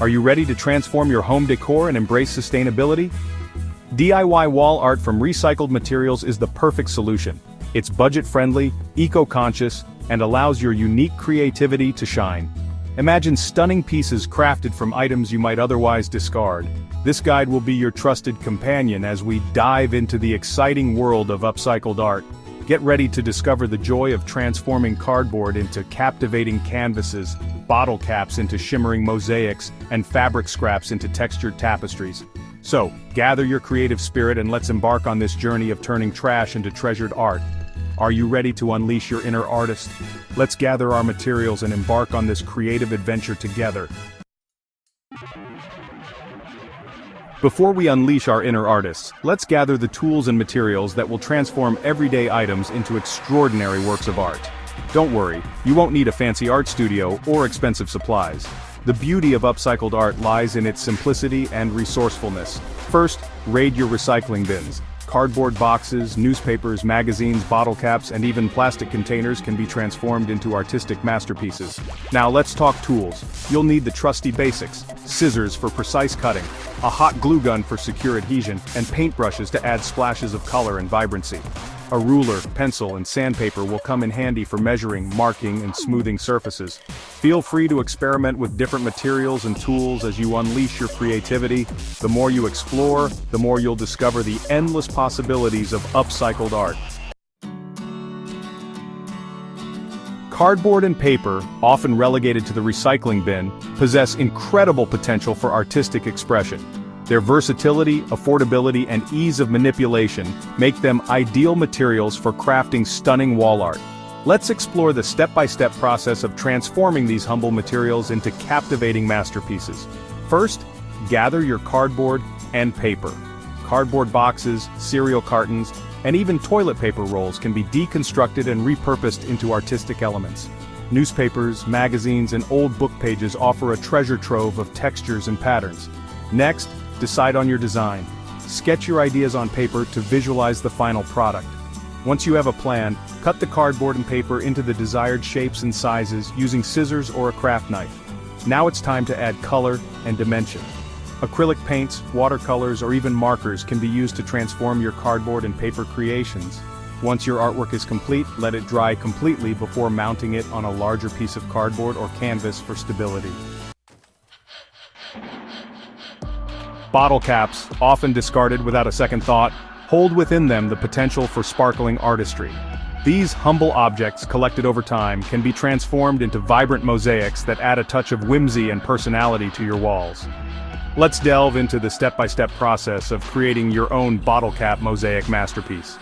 Are you ready to transform your home decor and embrace sustainability? DIY wall art from recycled materials is the perfect solution. It's budget-friendly, eco-conscious, and allows your unique creativity to shine. Imagine stunning pieces crafted from items you might otherwise discard. This guide will be your trusted companion as we dive into the exciting world of upcycled art. Get ready to discover the joy of transforming cardboard into captivating canvases, bottle caps into shimmering mosaics, and fabric scraps into textured tapestries. So, gather your creative spirit and let's embark on this journey of turning trash into treasured art. Are you ready to unleash your inner artist? Let's gather our materials and embark on this creative adventure together. Before we unleash our inner artists, let's gather the tools and materials that will transform everyday items into extraordinary works of art. Don't worry, you won't need a fancy art studio or expensive supplies. The beauty of upcycled art lies in its simplicity and resourcefulness. First, raid your recycling bins. Cardboard boxes, newspapers, magazines, bottle caps, and even plastic containers can be transformed into artistic masterpieces. Now let's talk tools. You'll need the trusty basics: scissors for precise cutting, a hot glue gun for secure adhesion, and paintbrushes to add splashes of color and vibrancy. A ruler, pencil, and sandpaper will come in handy for measuring, marking, and smoothing surfaces. Feel free to experiment with different materials and tools as you unleash your creativity. The more you explore, the more you'll discover the endless possibilities of upcycled art. Cardboard and paper, often relegated to the recycling bin, possess incredible potential for artistic expression. Their versatility, affordability, and ease of manipulation make them ideal materials for crafting stunning wall art. Let's explore the step-by-step process of transforming these humble materials into captivating masterpieces. First, gather your cardboard and paper. Cardboard boxes, cereal cartons, and even toilet paper rolls can be deconstructed and repurposed into artistic elements. Newspapers, magazines, and old book pages offer a treasure trove of textures and patterns. Next, decide on your design. Sketch your ideas on paper to visualize the final product. Once you have a plan, cut the cardboard and paper into the desired shapes and sizes using scissors or a craft knife. Now it's time to add color and dimension. Acrylic paints, watercolors, or even markers can be used to transform your cardboard and paper creations. Once your artwork is complete, let it dry completely before mounting it on a larger piece of cardboard or canvas for stability. Bottle caps, often discarded without a second thought, hold within them the potential for sparkling artistry. These humble objects, collected over time, can be transformed into vibrant mosaics that add a touch of whimsy and personality to your walls. Let's delve into the step-by-step process of creating your own bottle cap mosaic masterpiece.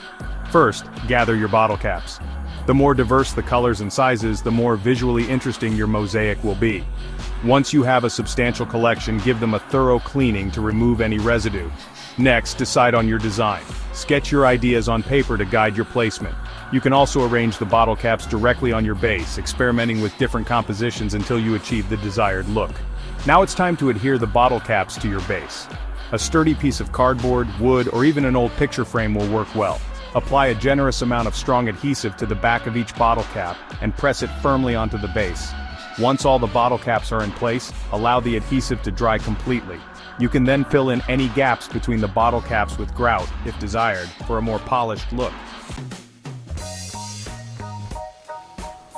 First, gather your bottle caps. The more diverse the colors and sizes, the more visually interesting your mosaic will be. Once you have a substantial collection, give them a thorough cleaning to remove any residue. Next, decide on your design. Sketch your ideas on paper to guide your placement. You can also arrange the bottle caps directly on your base, experimenting with different compositions until you achieve the desired look. Now it's time to adhere the bottle caps to your base. A sturdy piece of cardboard, wood, or even an old picture frame will work well. Apply a generous amount of strong adhesive to the back of each bottle cap and press it firmly onto the base. Once all the bottle caps are in place, allow the adhesive to dry completely. You can then fill in any gaps between the bottle caps with grout, if desired, for a more polished look.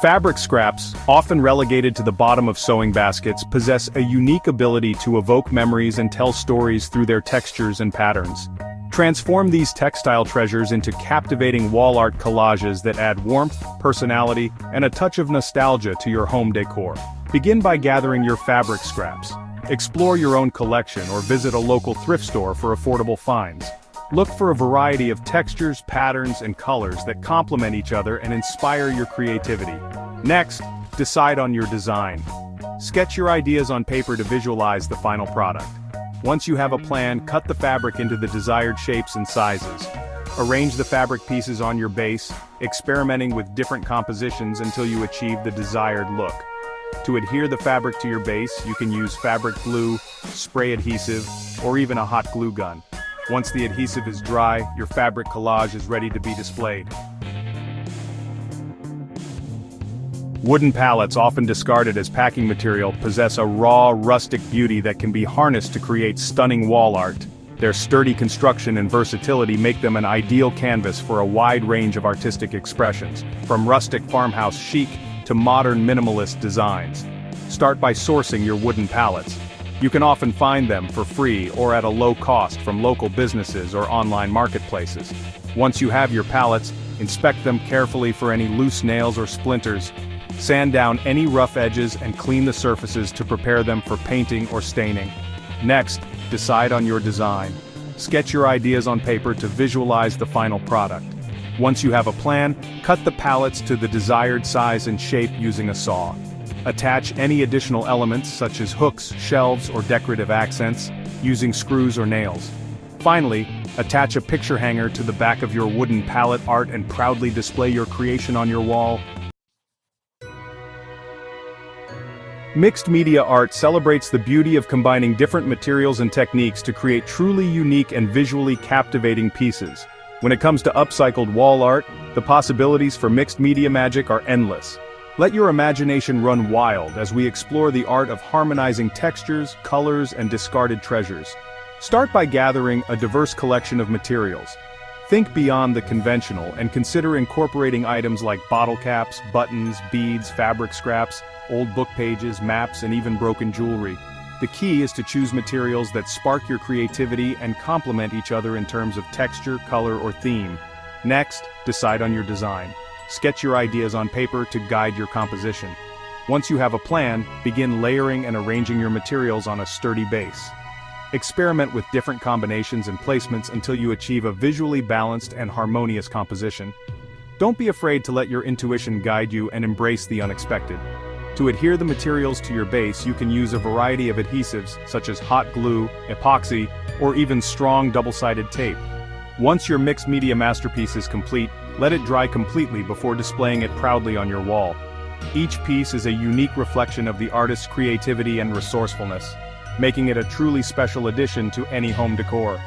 Fabric scraps, often relegated to the bottom of sewing baskets, possess a unique ability to evoke memories and tell stories through their textures and patterns. Transform these textile treasures into captivating wall art collages that add warmth, personality, and a touch of nostalgia to your home decor. Begin by gathering your fabric scraps. Explore your own collection or visit a local thrift store for affordable finds. Look for a variety of textures, patterns, and colors that complement each other and inspire your creativity. Next, decide on your design. Sketch your ideas on paper to visualize the final product. Once you have a plan, cut the fabric into the desired shapes and sizes. Arrange the fabric pieces on your base, experimenting with different compositions until you achieve the desired look. To adhere the fabric to your base, you can use fabric glue, spray adhesive, or even a hot glue gun. Once the adhesive is dry, your fabric collage is ready to be displayed. Wooden pallets, often discarded as packing material, possess a raw, rustic beauty that can be harnessed to create stunning wall art. Their sturdy construction and versatility make them an ideal canvas for a wide range of artistic expressions, from rustic farmhouse chic to modern minimalist designs. Start by sourcing your wooden pallets. You can often find them for free or at a low cost from local businesses or online marketplaces. Once you have your pallets, inspect them carefully for any loose nails or splinters. Sand down any rough edges and clean the surfaces to prepare them for painting or staining. Next, decide on your design. Sketch your ideas on paper to visualize the final product. Once you have a plan, cut the pallets to the desired size and shape using a saw. Attach any additional elements such as hooks, shelves, or decorative accents, using screws or nails. Finally, attach a picture hanger to the back of your wooden pallet art and proudly display your creation on your wall. Mixed media art celebrates the beauty of combining different materials and techniques to create truly unique and visually captivating pieces. When it comes to upcycled wall art, the possibilities for mixed media magic are endless. Let your imagination run wild as we explore the art of harmonizing textures, colors, and discarded treasures. Start by gathering a diverse collection of materials. Think beyond the conventional and consider incorporating items like bottle caps, buttons, beads, fabric scraps, old book pages, maps, and even broken jewelry. The key is to choose materials that spark your creativity and complement each other in terms of texture, color, or theme. Next, decide on your design. Sketch your ideas on paper to guide your composition. Once you have a plan, begin layering and arranging your materials on a sturdy base. Experiment with different combinations and placements until you achieve a visually balanced and harmonious composition. Don't be afraid to let your intuition guide you and embrace the unexpected. To adhere the materials to your base, you can use a variety of adhesives, such as hot glue, epoxy, or even strong double-sided tape. Once your mixed media masterpiece is complete, let it dry completely before displaying it proudly on your wall. Each piece is a unique reflection of the artist's creativity and resourcefulness, making it a truly special addition to any home decor.